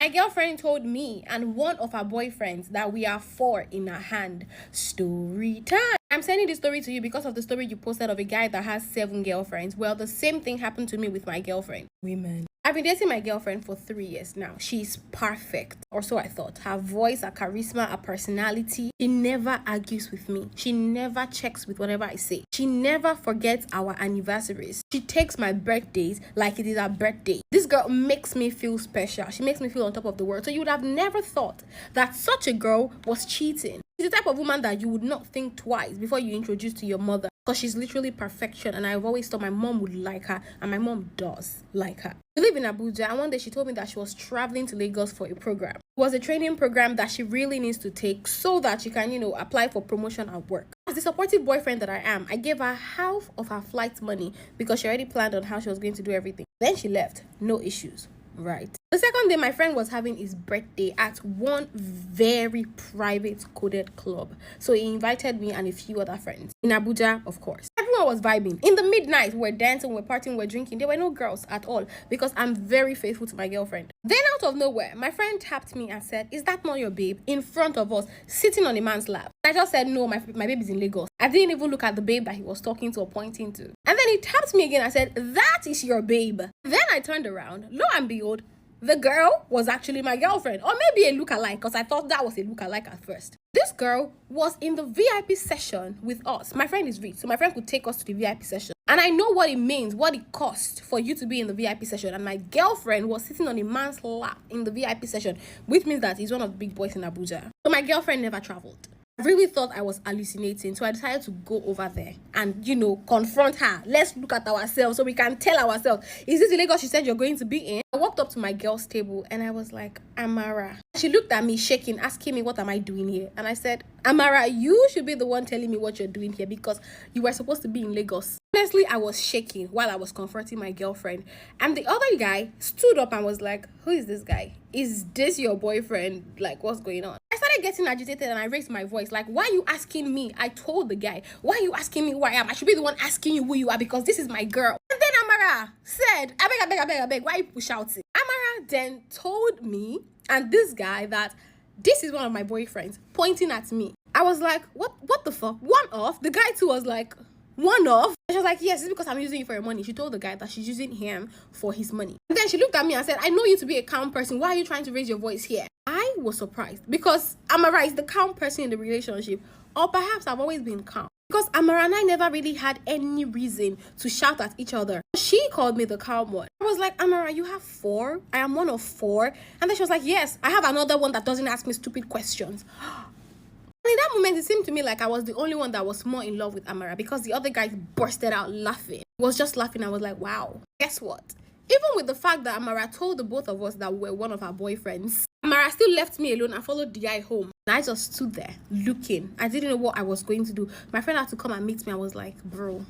My girlfriend told me and one of her boyfriends that we are four in her hand. Story time. I'm sending this story to you because of the story you posted of a guy that has 7 girlfriends. Well, the same thing happened to me with my girlfriend. Women. I've been dating my girlfriend for 3 years now. She's perfect, or so I thought. Her voice, her charisma, her personality. She never argues with me. She never checks with whatever I say. She never forgets our anniversaries. She takes my birthdays like it is her birthday. This girl makes me feel special. She makes me feel on top of the world. So you would have never thought that such a girl was cheating. She's the type of woman that you would not think twice before you introduce to your mother, because she's literally perfection, and I've always thought my mom would like her, and my mom does like her. We live in Abuja, and one day she told me that she was traveling to Lagos for a program. It was a training program that she really needs to take so that she can, apply for promotion at work. As the supportive boyfriend that I am, I gave her half of her flight money because she already planned on how she was going to do everything. Then she left, no issues. Right. The second day, my friend was having his birthday at one very private coded club. So he invited me and a few other friends. In Abuja, of course. Everyone was vibing. In the midnight, we're dancing, we're partying, we're drinking. There were no girls at all because I'm very faithful to my girlfriend. Then out of nowhere, my friend tapped me and said, "Is that not your babe?" in front of us, sitting on a man's lap. I just said, "No, my babe is in Lagos." I didn't even look at the babe that he was talking to or pointing to. And then he tapped me again and said, "That is your babe." Then I turned around. Lo and behold, the girl was actually my girlfriend, or maybe a lookalike, because I thought that was a lookalike at first. This girl was in the VIP session with us. My friend is rich, so my friend could take us to the VIP session. And I know what it means, what it costs for you to be in the VIP session. And my girlfriend was sitting on a man's lap in the VIP session, which means that he's one of the big boys in Abuja. So my girlfriend never traveled. I really thought I was hallucinating, so I decided to go over there and, confront her. Let's look at ourselves so we can tell ourselves, is this the Lagos she said you're going to be in? I walked up to my girl's table and I was like, "Amara." She looked at me shaking, asking me, "What am I doing here?" And I said, "Amara, you should be the one telling me what you're doing here because you were supposed to be in Lagos." Honestly, I was shaking while I was confronting my girlfriend. And the other guy stood up and was like, "Who is this guy? Is this your boyfriend? Like, what's going on?" I started getting agitated and I raised my voice. Like, "Why are you asking me?" I told the guy, "Why are you asking me who I am? I should be the one asking you who you are because this is my girl." And then Amara said, I beg, why are you people shouting?" Amara then told me and this guy that this is one of my boyfriends, pointing at me. I was like, what the fuck? One off? The guy too was like, "One off?" And she was like, "Yes, it's because I'm using you for your money." She told the guy that she's using him for his money. And then she looked at me and said, "I know you to be a calm person. Why are you trying to raise your voice here?" I was surprised because Amara is the calm person in the relationship, or perhaps I've always been calm. Because Amara and I never really had any reason to shout at each other. She called me the calm one. I was like, "Amara, you have 4? I am one of 4. And then she was like, "Yes, I have another one that doesn't ask me stupid questions." And in that moment, it seemed to me like I was the only one that was more in love with Amara because the other guy bursted out laughing. He was just laughing. I was like, wow. Guess what? Even with the fact that Amara told the both of us that we were one of her boyfriends, Amara still left me alone and followed the guy home. And I just stood there looking. I didn't know what I was going to do. My friend had to come and meet me. I was like, "Bro,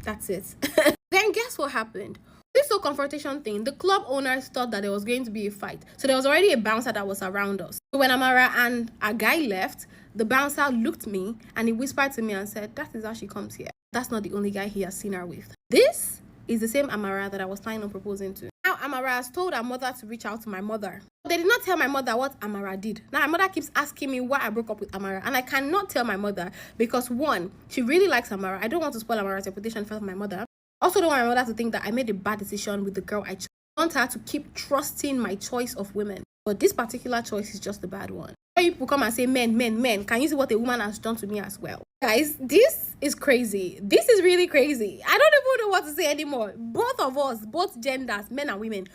that's it." Then guess what happened? This whole confrontation thing, the club owners thought that there was going to be a fight. So there was already a bouncer that was around us. So when Amara and a guy left, the bouncer looked at me and he whispered to me and said, "That is how she comes here. That's not the only guy he has seen her with." This is the same Amara that I was planning on proposing to. Now Amara has told her mother to reach out to my mother. But they did not tell my mother what Amara did. Now my mother keeps asking me why I broke up with Amara. And I cannot tell my mother because one, she really likes Amara. I don't want to spoil Amara's reputation in front of my mother. Also don't want my mother to think that I made a bad decision with the girl I chose. I want her to keep trusting my choice of women. But this particular choice is just a bad one. People come and say, men, can you see what a woman has done to me as well? Guys, this is crazy. This is really crazy. I don't even know what to say anymore. Both of us, both genders, men and women,